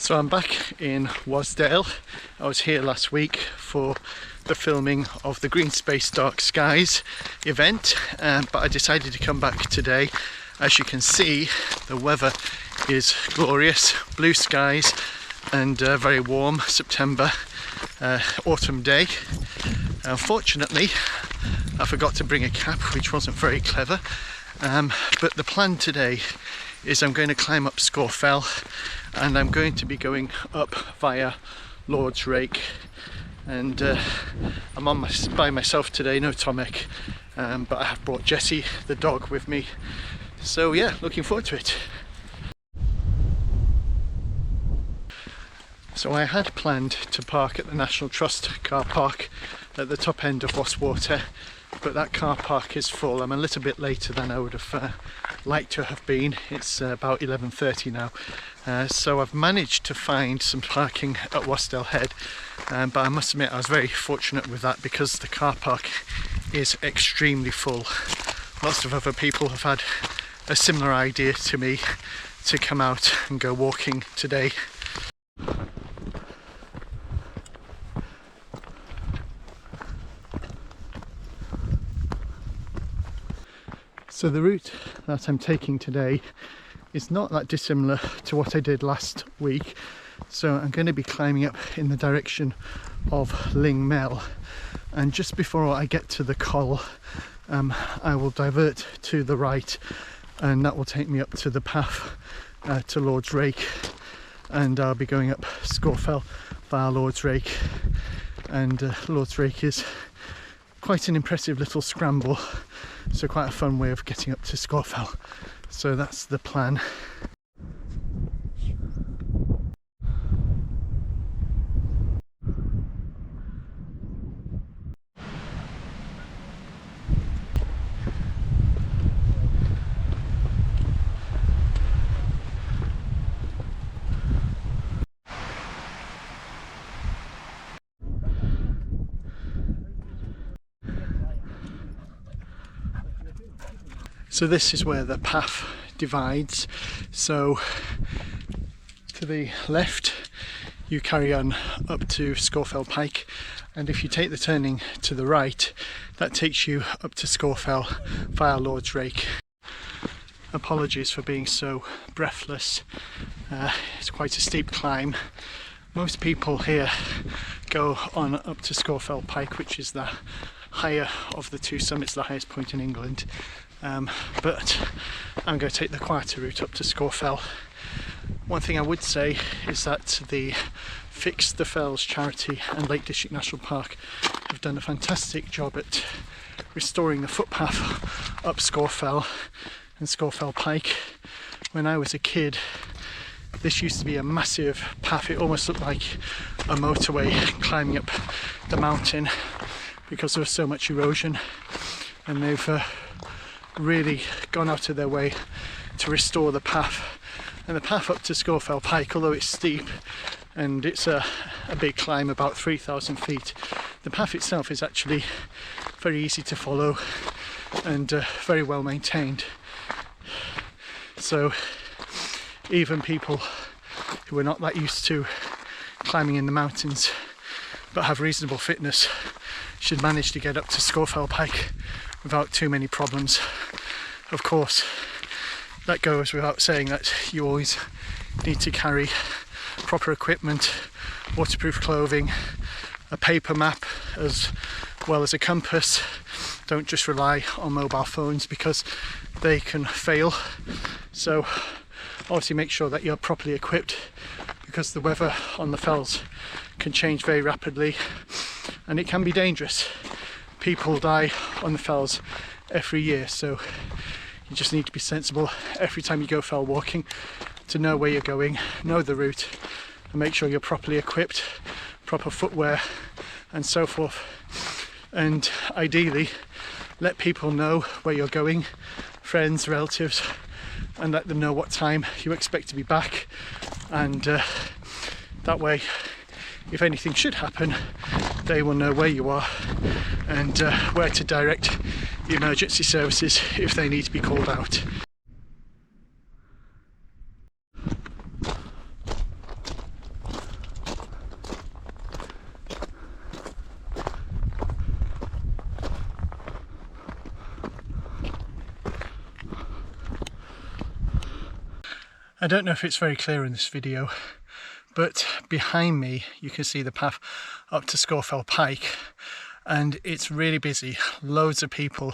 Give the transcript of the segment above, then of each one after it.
So I'm back in Wasdale. I was here last week for the filming of the Green Space Dark Skies event, but I decided to come back today. As you can see, the weather is glorious, blue skies and very warm September autumn day. Unfortunately, I forgot to bring a cap, which wasn't very clever, but the plan today is I'm going to climb up Scafell, and I'm going to be going up via Lords Rake, and I'm by myself today, no Tomek, but I have brought Jessie the dog with me, so yeah, looking forward to it. So I had planned to park at the National Trust car park at the top end of Wastwater, but that car park is full. I'm a little bit later than I would have liked to have been. It's about 11:30 now, so I've managed to find some parking at Wasdale Head, but I must admit I was very fortunate with that because the car park is extremely full. Lots of other people have had a similar idea to me to come out and go walking today. So the route that I'm taking today is not that dissimilar to what I did last week. So I'm going to be climbing up in the direction of Ling Mel, and just before I get to the col, I will divert to the right, and that will take me up to the path to Lords Rake, and I'll be going up Scafell via Lords Rake, and Lords Rake is quite an impressive little scramble, so quite a fun way of getting up to Scafell. So that's the plan. So this is where the path divides. So to the left you carry on up to Scafell Pike, and if you take the turning to the right, that takes you up to Scafell via Lords Rake. Apologies for being so breathless, it's quite a steep climb. Most people here go on up to Scafell Pike, which is the higher of the two summits, the highest point in England. But I'm going to take the quieter route up to Scafell. One thing I would say is that the Fix the Fells charity and Lake District National Park have done a fantastic job at restoring the footpath up Scafell and Scafell Pike. When I was a kid, this used to be a massive path. It almost looked like a motorway climbing up the mountain because there was so much erosion, and they've really gone out of their way to restore the path. And the path up to Scafell Pike, although it's steep and it's a big climb, about 3,000 feet, the path itself is actually very easy to follow and very well maintained. So even people who are not that used to climbing in the mountains but have reasonable fitness should manage to get up to Scafell Pike without too many problems. Of course, that goes without saying that you always need to carry proper equipment, waterproof clothing, a paper map as well as a compass. Don't just rely on mobile phones because they can fail. So obviously make sure that you're properly equipped, because the weather on the fells can change very rapidly and it can be dangerous. People die on the fells every year, so you just need to be sensible every time you go fell walking to know where you're going, know the route, and make sure you're properly equipped, proper footwear and so forth. And ideally let people know where you're going, friends, relatives, and let them know what time you expect to be back, and that way if anything should happen they will know where you are and where to direct the emergency services if they need to be called out. I don't know if it's very clear in this video, but behind me you can see the path up to Scafell Pike, and it's really busy. Loads of people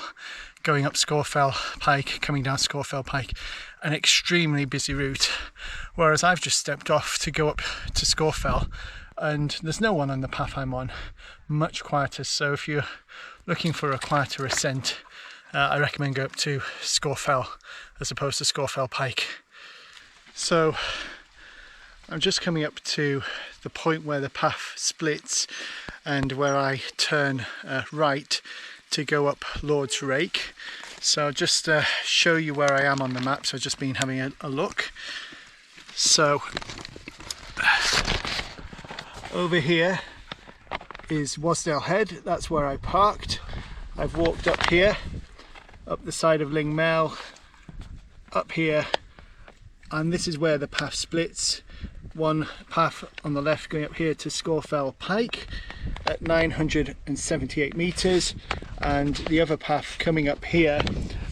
going up Scafell Pike, coming down Scafell Pike, an extremely busy route, whereas I've just stepped off to go up to Scafell and there's no one on the path I'm on, much quieter. So if you're looking for a quieter ascent, I recommend go up to Scafell as opposed to Scafell Pike. So I'm just coming up to the point where the path splits and where I turn right to go up Lords Rake. So I'll just show you where I am on the map. So I've just been having a look. So over here is Wasdale Head. That's where I parked. I've walked up here, up the side of Lingmel, up here, and this is where the path splits. One path on the left going up here to Scafell Pike at 978 meters, and the other path coming up here,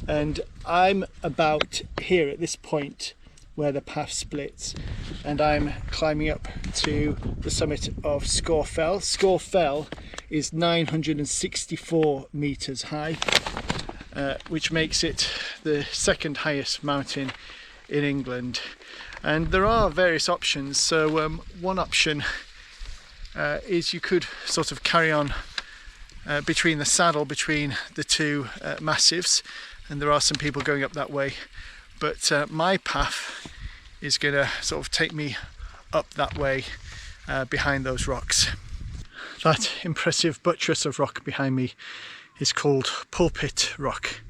and I'm about here at this point where the path splits, and I'm climbing up to the summit of Scafell. Scafell is 964 meters high, which makes it the second highest mountain in England. And there are various options. So one option is you could sort of carry on between the saddle, between the two massives, and there are some people going up that way, but my path is going to sort of take me up that way behind those rocks. That impressive buttress of rock behind me is called Pulpit Rock.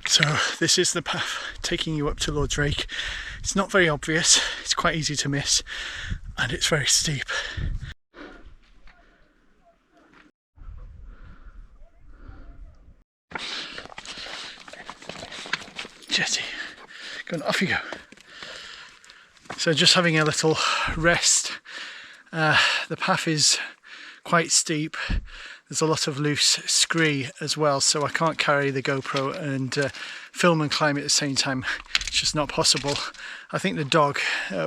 So this is the path taking you up to Lords Rake. It's not very obvious, it's quite easy to miss, and it's very steep. Jetty, go on, off you go. So just having a little rest. The path is quite steep. There's a lot of loose scree as well, so I can't carry the GoPro and film and climb at the same time. It's just not possible. I think the dog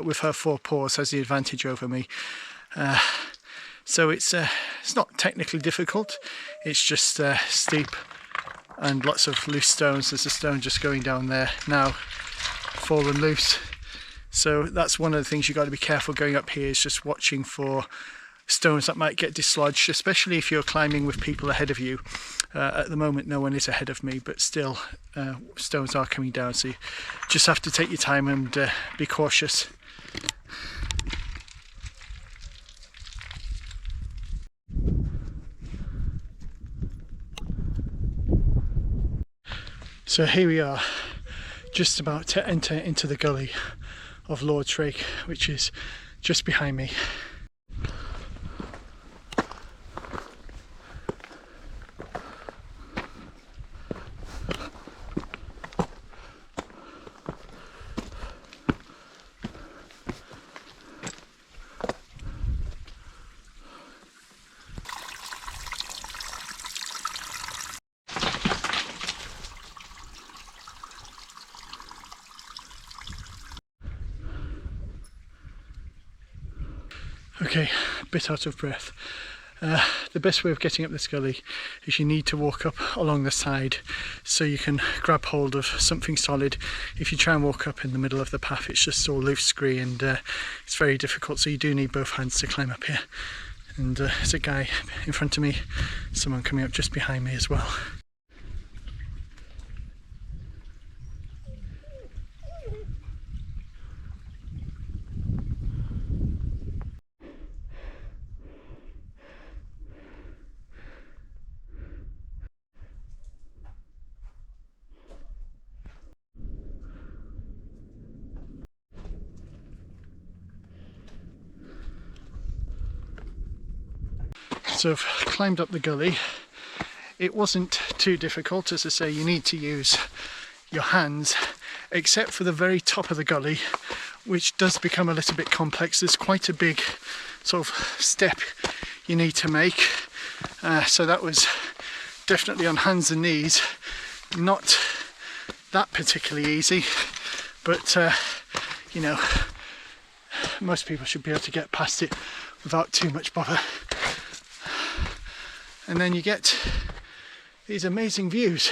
with her 4 paws has the advantage over me. So it's not technically difficult, it's just steep and lots of loose stones. There's a stone just going down there now, fallen loose. So that's one of the things you've got to be careful going up here, is just watching for stones that might get dislodged, especially if you're climbing with people ahead of you. At the moment no one is ahead of me, but still stones are coming down, so you just have to take your time and be cautious. So here we are, just about to enter into the gully of Lords Rake, which is just behind me. Okay, a bit out of breath. The best way of getting up this gully is you need to walk up along the side so you can grab hold of something solid. If you try and walk up in the middle of the path, it's just all loose scree and it's very difficult, so you do need both hands to climb up here. And there's a guy in front of me, someone coming up just behind me as well. So I've climbed up the gully. It wasn't too difficult. As I say, you need to use your hands, except for the very top of the gully, which does become a little bit complex. There's quite a big sort of step you need to make. So that was definitely on hands and knees. Not that particularly easy, but you know, most people should be able to get past it without too much bother. And then you get these amazing views.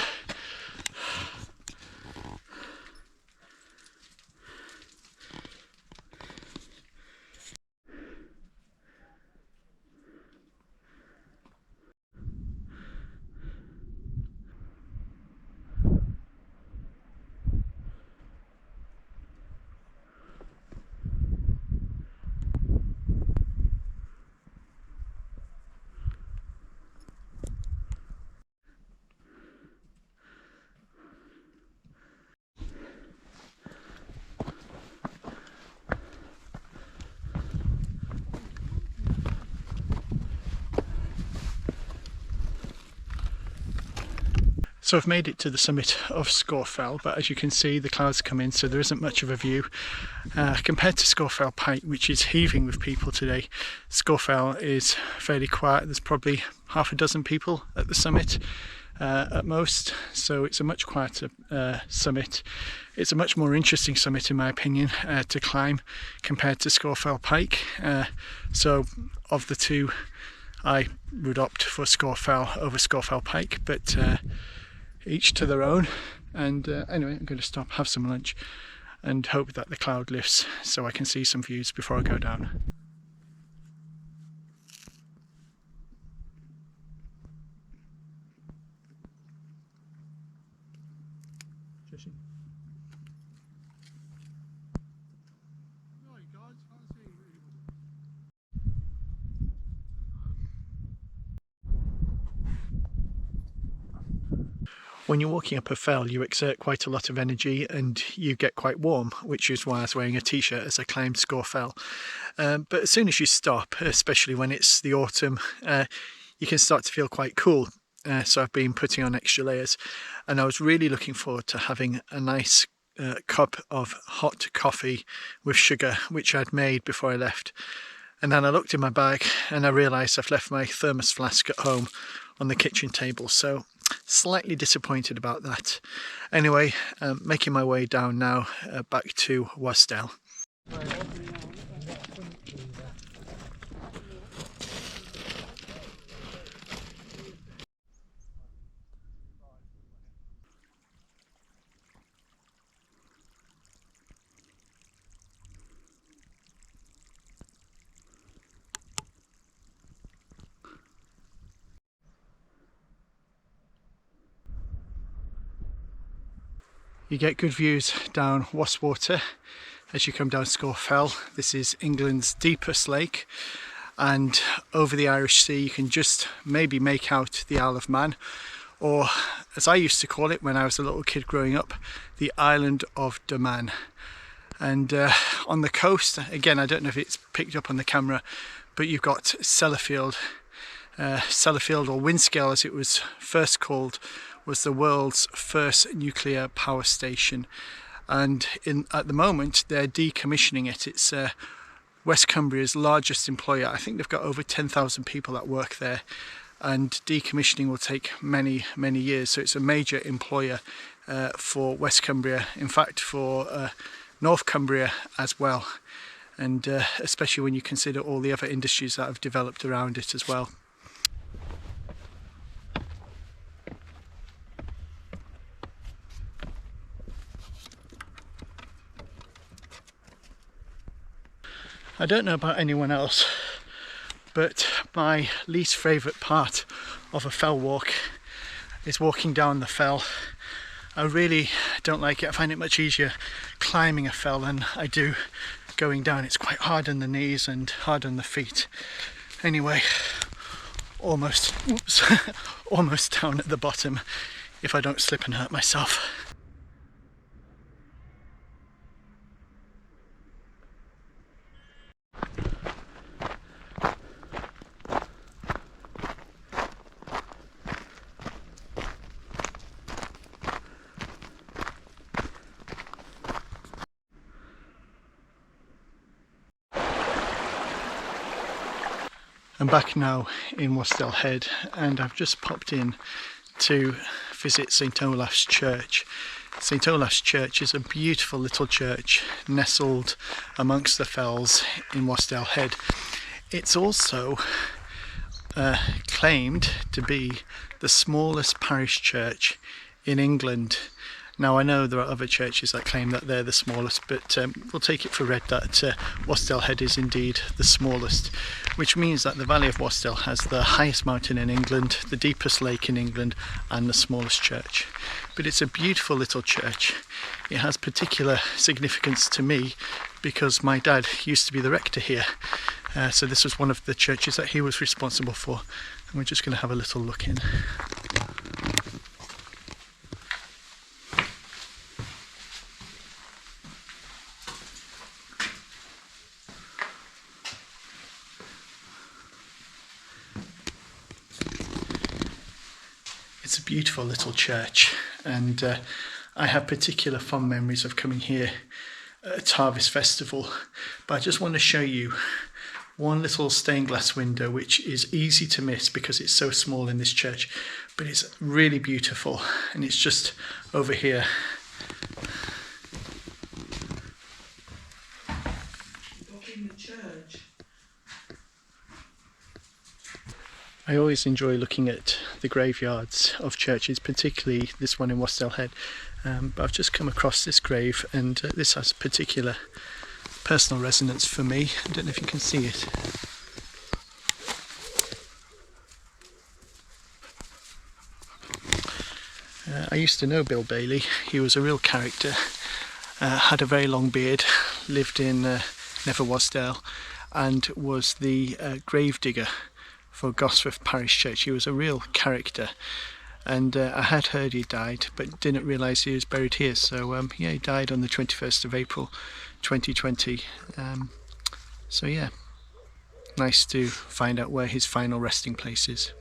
So I've made it to the summit of Scafell, but as you can see the clouds come in, so there isn't much of a view. Compared to Scafell Pike, which is heaving with people today, Scafell is fairly quiet. There's probably half a dozen people at the summit at most, so it's a much quieter summit. It's a much more interesting summit in my opinion to climb compared to Scafell Pike. So of the two, I would opt for Scafell over Scafell Pike, but each to their own. And anyway, I'm going to stop, have some lunch and hope that the cloud lifts so I can see some views before I go down. When you're walking up a fell, you exert quite a lot of energy and you get quite warm, which is why I was wearing a t-shirt as I climbed Scafell. But as soon as you stop, especially when it's the autumn, you can start to feel quite cool. So I've been putting on extra layers, and I was really looking forward to having a nice cup of hot coffee with sugar, which I'd made before I left. And then I looked in my bag and I realised I've left my thermos flask at home on the kitchen table, so slightly disappointed about that. Anyway, making my way down now back to Wasdale. You get good views down Wastwater as you come down Scafell. This is England's deepest lake, and over the Irish Sea you can just maybe make out the Isle of Man, or as I used to call it when I was a little kid growing up, the island of Daman. And on the coast, again, I don't know if it's picked up on the camera, but you've got Sellafield. Sellafield, or Windscale as it was first called, was the world's first nuclear power station, and at the moment they're decommissioning it. It's West Cumbria's largest employer. I think they've got over 10,000 people that work there, and decommissioning will take many years, so it's a major employer for West Cumbria, in fact for North Cumbria as well, and especially when you consider all the other industries that have developed around it as well. I don't know about anyone else, but my least favourite part of a fell walk is walking down the fell. I really don't like it. I find it much easier climbing a fell than I do going down. It's quite hard on the knees and hard on the feet. Anyway, almost down at the bottom if I don't slip and hurt myself. I'm back now in Wasdale Head, and I've just popped in to visit St Olaf's Church. St Olaf's Church is a beautiful little church nestled amongst the fells in Wasdale Head. It's also claimed to be the smallest parish church in England. Now I know there are other churches that claim that they're the smallest, but we'll take it for read that Wasdale Head is indeed the smallest, which means that the Valley of Wasdale has the highest mountain in England, the deepest lake in England, and the smallest church. But it's a beautiful little church. It has particular significance to me because my dad used to be the rector here, so this was one of the churches that he was responsible for, and we're just going to have a little look in. It's a beautiful little church, and I have particular fond memories of coming here at Harvest Festival, but I just want to show you one little stained glass window which is easy to miss because it's so small in this church, but it's really beautiful, and it's just over here. In the church. I always enjoy looking at the graveyards of churches, particularly this one in Wasdale Head, but I've just come across this grave, and this has particular personal resonance for me. I don't know if you can see it. I used to know Bill Bailey. He was a real character, had a very long beard, lived in Never Wasdale, and was the grave digger for Gosforth Parish Church. He was a real character, and I had heard he died but didn't realise he was buried here. So yeah, he died on the 21st of April 2020. So yeah, nice to find out where his final resting place is.